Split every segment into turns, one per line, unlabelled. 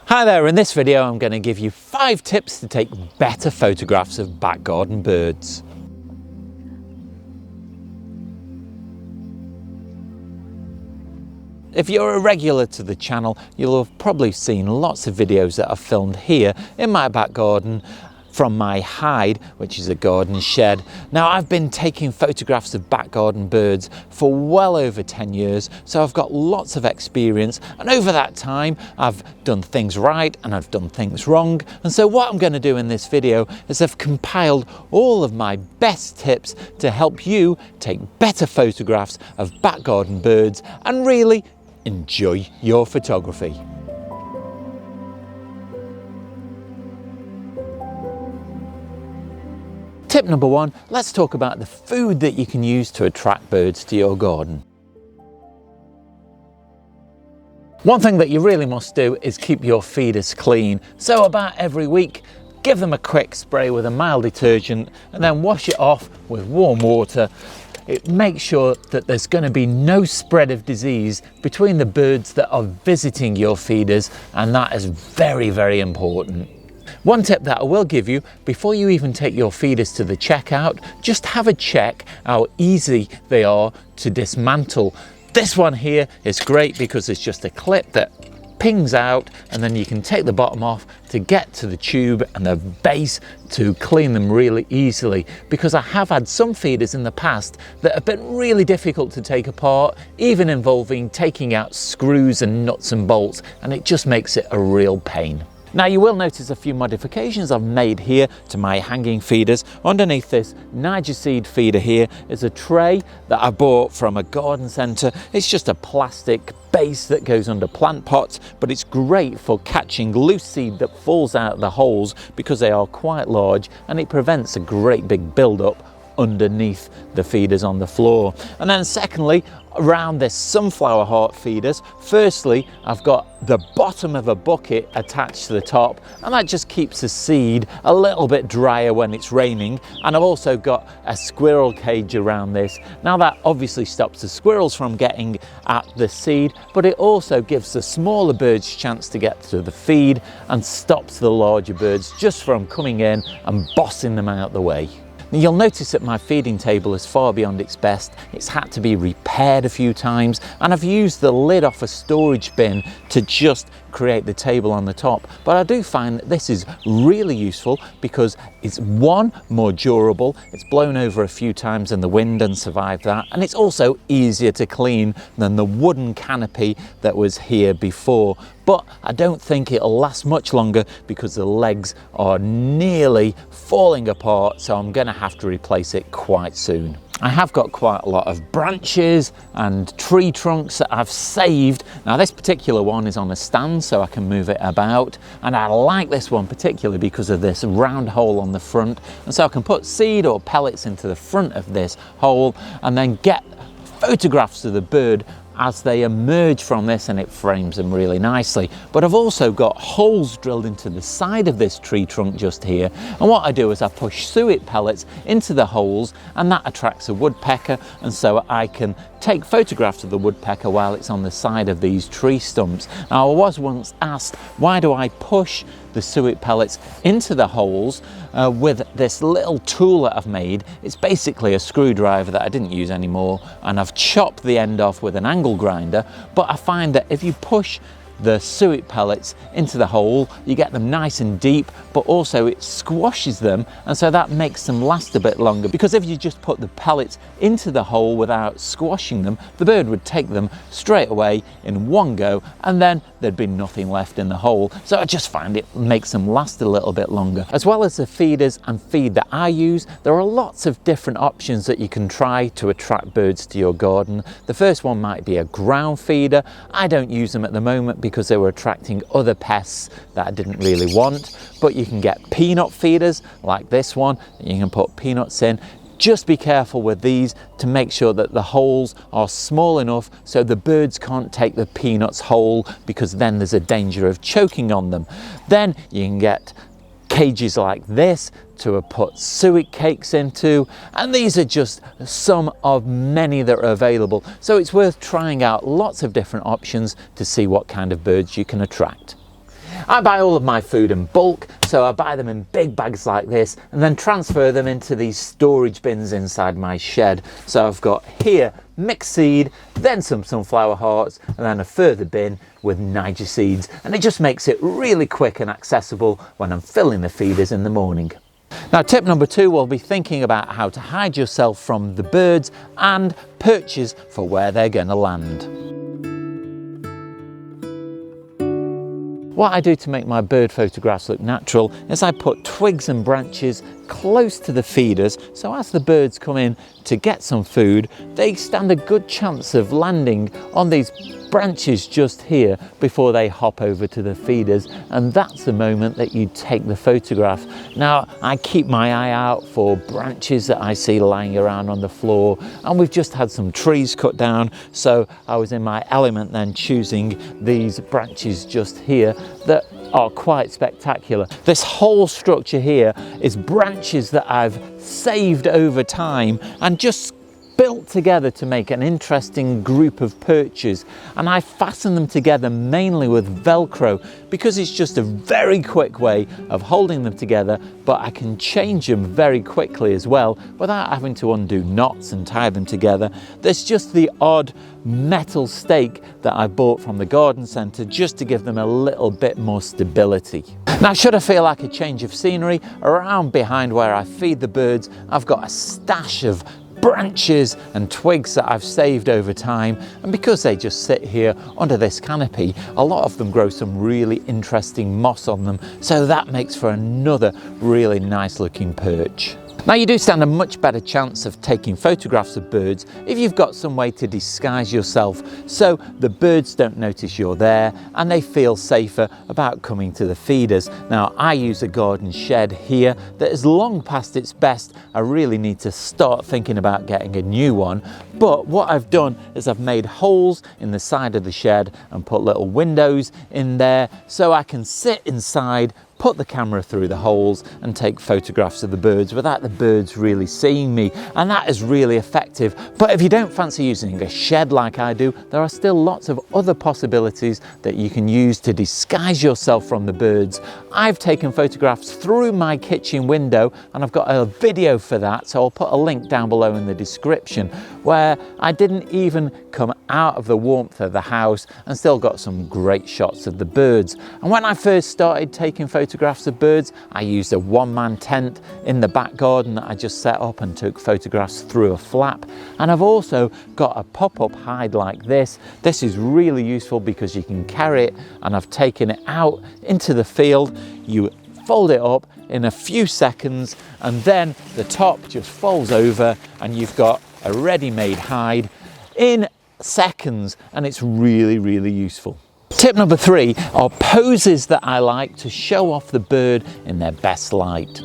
Hi there, in this video I'm going to give you 5 tips to take better photographs of back garden birds. If you're a regular to the channel, you'll have probably seen lots of videos that I've filmed here in my back garden from my hide, which is a garden shed. Now, I've been taking photographs of back garden birds for well over 10 years, so I've got lots of experience, and over that time I've done things right and I've done things wrong. And so what I'm going to do in this video is I've compiled all of my best tips to help you take better photographs of back garden birds and really enjoy your photography. Tip number 1, let's talk about the food that you can use to attract birds to your garden. One thing that you really must do is keep your feeders clean. So about every week, give them a quick spray with a mild detergent and then wash it off with warm water. It makes sure that there's going to be no spread of disease between the birds that are visiting your feeders, and that is very, very important. One tip that I will give you, before you even take your feeders to the checkout, just have a check how easy they are to dismantle. This one here is great because it's just a clip that pings out, and then you can take the bottom off to get to the tube and the base to clean them really easily, because I have had some feeders in the past that have been really difficult to take apart, even involving taking out screws and nuts and bolts, and it just makes it a real pain. Now, you will notice a few modifications I've made here to my hanging feeders. Underneath this Niger seed feeder here is a tray that I bought from a garden centre. It's just a plastic base that goes under plant pots, but it's great for catching loose seed that falls out of the holes because they are quite large, and it prevents a great big build-up underneath the feeders on the floor. And then secondly, around this sunflower heart feeders, firstly I've got the bottom of a bucket attached to the top, and that just keeps the seed a little bit drier when it's raining. And I've also got a squirrel cage around this. Now, that obviously stops the squirrels from getting at the seed, but it also gives the smaller birds a chance to get to the feed and stops the larger birds just from coming in and bossing them out the way. You'll notice that my feeding table is far beyond its best. It's had to be repaired a few times, and I've used the lid off a storage bin to just create the table on the top. But I do find that this is really useful because it's one, more durable, it's blown over a few times in the wind and survived that, and it's also easier to clean than the wooden canopy that was here before. But I don't think it'll last much longer because the legs are nearly falling apart, so I'm going to have to replace it quite soon. I have got quite a lot of branches and tree trunks that I've saved. Now, this particular one is on a stand so I can move it about, and I like this one particularly because of this round hole on the front, and so I can put seed or pellets into the front of this hole and then get photographs of the bird as they emerge from this, and it frames them really nicely. But I've also got holes drilled into the side of this tree trunk just here, and what I do is I push suet pellets into the holes, and that attracts a woodpecker, and so I can take photographs of the woodpecker while it's on the side of these tree stumps. Now, I was once asked, why do I push the suet pellets into the holes with this little tool that I've made? It's basically a screwdriver that I didn't use anymore, and I've chopped the end off with an angle grinder. But I find that if you push the suet pellets into the hole, you get them nice and deep, but also it squashes them, and so that makes them last a bit longer. Because if you just put the pellets into the hole without squashing them, the bird would take them straight away in one go, and then there'd be nothing left in the hole. So I just find it makes them last a little bit longer. As well as the feeders and feed that I use, there are lots of different options that you can try to attract birds to your garden. The first one might be a ground feeder. I don't use them at the moment because they were attracting other pests that I didn't really want, but you can get peanut feeders like this one. You can put peanuts in. Just be careful with these to make sure that the holes are small enough so the birds can't take the peanuts whole, because then there's a danger of choking on them. Then you can get cages like this to put suet cakes into, and these are just some of many that are available. So it's worth trying out lots of different options to see what kind of birds you can attract. I buy all of my food in bulk, so I buy them in big bags like this and then transfer them into these storage bins inside my shed. So I've got here mixed seed, then some sunflower hearts, and then a further bin with Niger seeds, and it just makes it really quick and accessible when I'm filling the feeders in the morning. Now, tip number 2 will be thinking about how to hide yourself from the birds and perches for where they're going to land. What I do to make my bird photographs look natural is I put twigs and branches close to the feeders, so as the birds come in to get some food, they stand a good chance of landing on these branches just here before they hop over to the feeders, and that's the moment that you take the photograph. Now, I keep my eye out for branches that I see lying around on the floor, and we've just had some trees cut down, so I was in my element then choosing these branches just here that are quite spectacular. This whole structure here is branches that I've saved over time and just built together to make an interesting group of perches, and I fasten them together mainly with Velcro because it's just a very quick way of holding them together, but I can change them very quickly as well without having to undo knots and tie them together. There's just the odd metal stake that I bought from the garden centre just to give them a little bit more stability. Now, should I feel like a change of scenery, around behind where I feed the birds, I've got a stash of branches and twigs that I've saved over time, and because they just sit here under this canopy, a lot of them grow some really interesting moss on them, so that makes for another really nice looking perch. Now, you do stand a much better chance of taking photographs of birds if you've got some way to disguise yourself so the birds don't notice you're there and they feel safer about coming to the feeders. Now, I use a garden shed here that is long past its best. I really need to start thinking about getting a new one, but what I've done is I've made holes in the side of the shed and put little windows in there so I can sit inside, put the camera through the holes and take photographs of the birds without the birds really seeing me, and that is really effective. But if you don't fancy using a shed like I do, there are still lots of other possibilities that you can use to disguise yourself from the birds. I've taken photographs through my kitchen window and I've got a video for that, so I'll put a link down below in the description, where I didn't even come out of the warmth of the house and still got some great shots of the birds. And when I first started taking photographs of birds, I used a one-man tent in the back garden that I just set up and took photographs through a flap. And I've also got a pop-up hide like this. This is really useful because you can carry it, and I've taken it out into the field. You fold it up in a few seconds and then the top just folds over and you've got a ready-made hide in seconds, and it's really, really useful. Tip number 3 are poses that I like to show off the bird in their best light.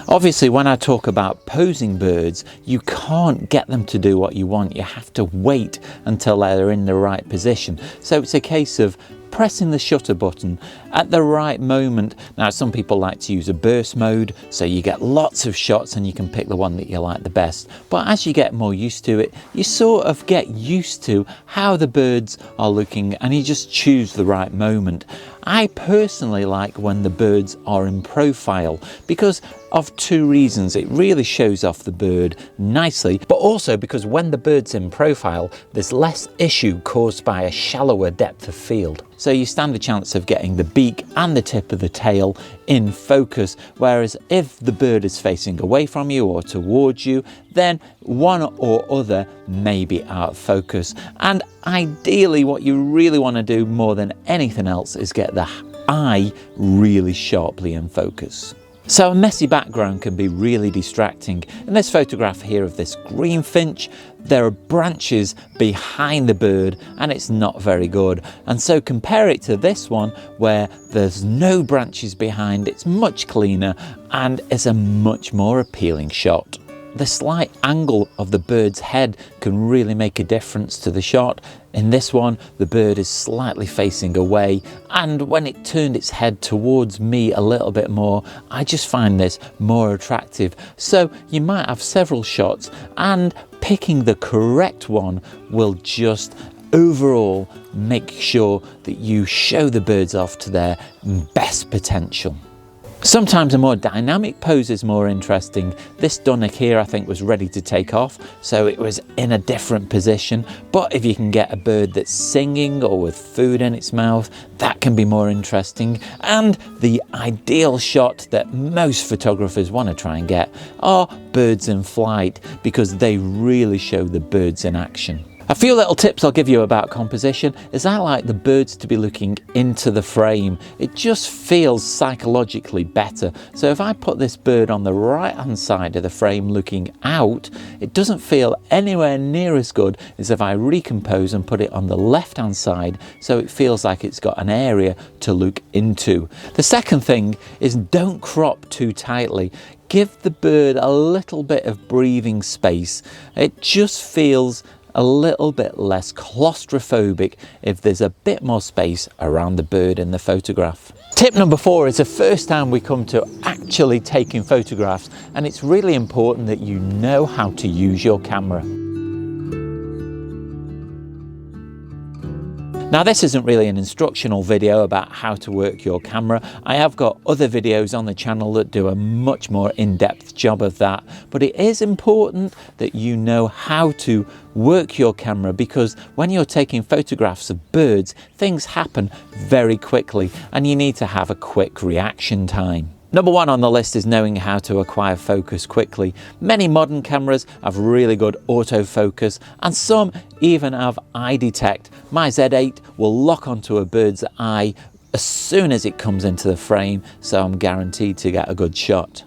Obviously, when I talk about posing birds, you can't get them to do what you want. You have to wait until they're in the right position. So it's a case of pressing the shutter button at the right moment. Now, some people like to use a burst mode, so you get lots of shots and you can pick the one that you like the best. But as you get more used to it, you sort of get used to how the birds are looking and you just choose the right moment. I personally like when the birds are in profile because of 2 reasons. It really shows off the bird nicely, but also because when the bird's in profile, there's less issue caused by a shallower depth of field. So you stand a chance of getting the beak and the tip of the tail in focus, whereas if the bird is facing away from you or towards you, then one or other may be out of focus. And ideally, what you really want to do more than anything else is get the eye really sharply in focus. So a messy background can be really distracting. In this photograph here of this greenfinch, there are branches behind the bird and it's not very good. And so compare it to this one where there's no branches behind, it's much cleaner and it's a much more appealing shot. The slight angle of the bird's head can really make a difference to the shot. In this one, the bird is slightly facing away, and when it turned its head towards me a little bit more, I just find this more attractive. So you might have several shots, and picking the correct one will just overall make sure that you show the birds off to their best potential. Sometimes a more dynamic pose is more interesting. This dunnock here I think was ready to take off, so it was in a different position. But if you can get a bird that's singing or with food in its mouth, that can be more interesting. And the ideal shot that most photographers want to try and get are birds in flight, because they really show the birds in action. A few little tips I'll give you about composition is I like the birds to be looking into the frame. It just feels psychologically better. So if I put this bird on the right hand side of the frame looking out, it doesn't feel anywhere near as good as if I recompose and put it on the left hand side, so it feels like it's got an area to look into. The second thing is don't crop too tightly. Give the bird a little bit of breathing space. It just feels a little bit less claustrophobic if there's a bit more space around the bird in the photograph. Tip number 4 is the first time we come to actually taking photographs, and it's really important that you know how to use your camera. Now this isn't really an instructional video about how to work your camera. I have got other videos on the channel that do a much more in-depth job of that, but it is important that you know how to work your camera, because when you're taking photographs of birds, things happen very quickly and you need to have a quick reaction time. Number 1 on the list is knowing how to acquire focus quickly. Many modern cameras have really good autofocus, and some even have eye detect. My Z8 will lock onto a bird's eye as soon as it comes into the frame, so I'm guaranteed to get a good shot.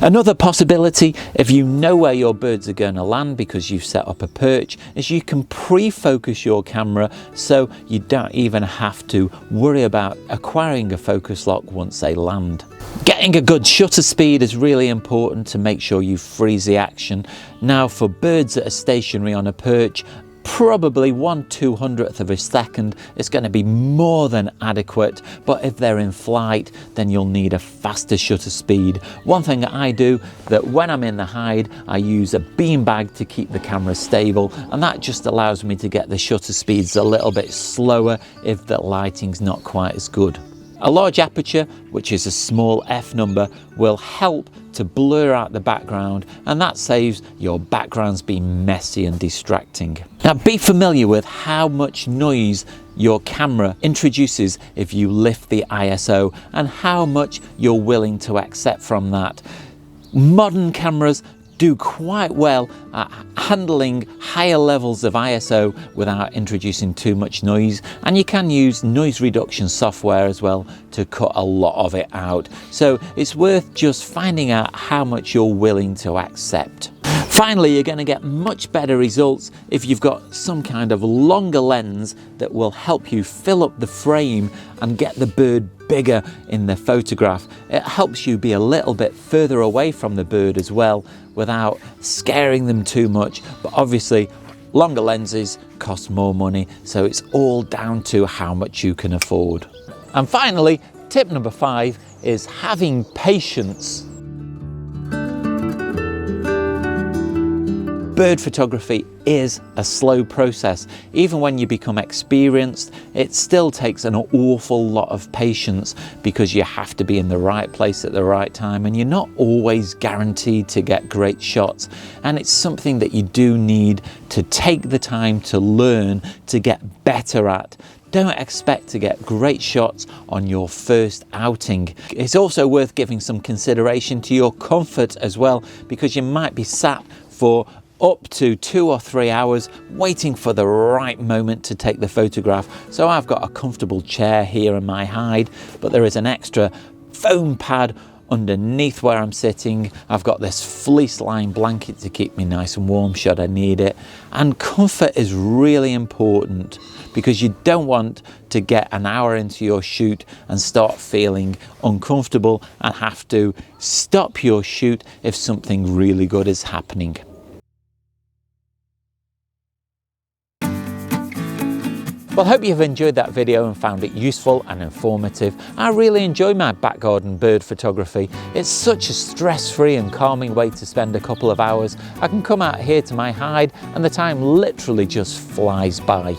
Another possibility, if you know where your birds are going to land because you've set up a perch, is you can pre-focus your camera so you don't even have to worry about acquiring a focus lock once they land. Getting a good shutter speed is really important to make sure you freeze the action. Now for birds that are stationary on a perch, probably 1/200th of a second is going to be more than adequate, but if they're in flight then you'll need a faster shutter speed. One thing that I do, that when I'm in the hide I use a beanbag to keep the camera stable, and that just allows me to get the shutter speeds a little bit slower if the lighting's not quite as good. A large aperture, which is a small f number, will help to blur out the background, and that saves your backgrounds being messy and distracting. Now be familiar with how much noise your camera introduces if you lift the ISO and how much you're willing to accept from that. Modern cameras do quite well at handling higher levels of ISO without introducing too much noise, and you can use noise reduction software as well to cut a lot of it out. So it's worth just finding out how much you're willing to accept. Finally, you're going to get much better results if you've got some kind of longer lens that will help you fill up the frame and get the bird bigger in the photograph. It helps you be a little bit further away from the bird as well without scaring them too much. But obviously longer lenses cost more money, so it's all down to how much you can afford. And finally, tip number 5 is having patience. Bird photography is a slow process. Even when you become experienced, it still takes an awful lot of patience, because you have to be in the right place at the right time, and you're not always guaranteed to get great shots. And it's something that you do need to take the time to learn, to get better at. Don't expect to get great shots on your first outing. It's also worth giving some consideration to your comfort as well, because you might be sat for up to 2 or 3 hours waiting for the right moment to take the photograph. So I've got a comfortable chair here in my hide, but there is an extra foam pad underneath where I'm sitting. I've got this fleece lined blanket to keep me nice and warm should I need it. And comfort is really important, because you don't want to get an hour into your shoot and start feeling uncomfortable and have to stop your shoot if something really good is happening. Well, I hope you've enjoyed that video and found it useful and informative. I really enjoy my back garden bird photography. It's such a stress-free and calming way to spend a couple of hours. I can come out here to my hide and the time literally just flies by.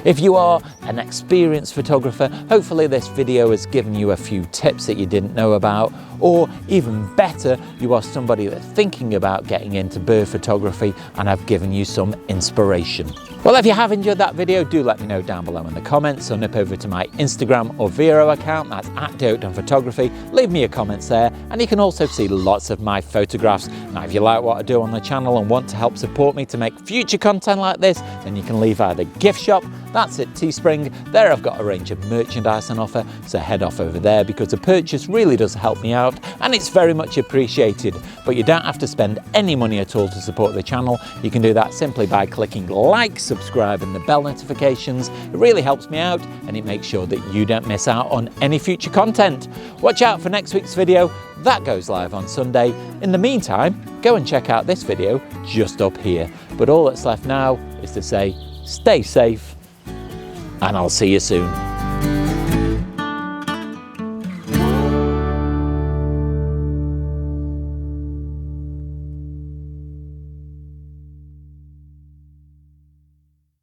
If you are an experienced photographer, hopefully this video has given you a few tips that you didn't know about, or even better, you are somebody that's thinking about getting into bird photography and I've given you some inspiration. Well, if you have enjoyed that video, do let me know down below in the comments, or nip over to my Instagram or Vero account, that's @Darrell Oakden. Leave me your comments there, and you can also see lots of my photographs. Now, if you like what I do on the channel and want to help support me to make future content like this, then you can leave either gift shop, that's at Teespring. There I've got a range of merchandise on offer, so head off over there because a purchase really does help me out and it's very much appreciated. But you don't have to spend any money at all to support the channel. You can do that simply by clicking like, subscribe and the bell notifications. It really helps me out and it makes sure that you don't miss out on any future content. Watch out for next week's video. That goes live on Sunday. In the meantime, go and check out this video just up here. But all that's left now is to say, stay safe, and I'll see you soon.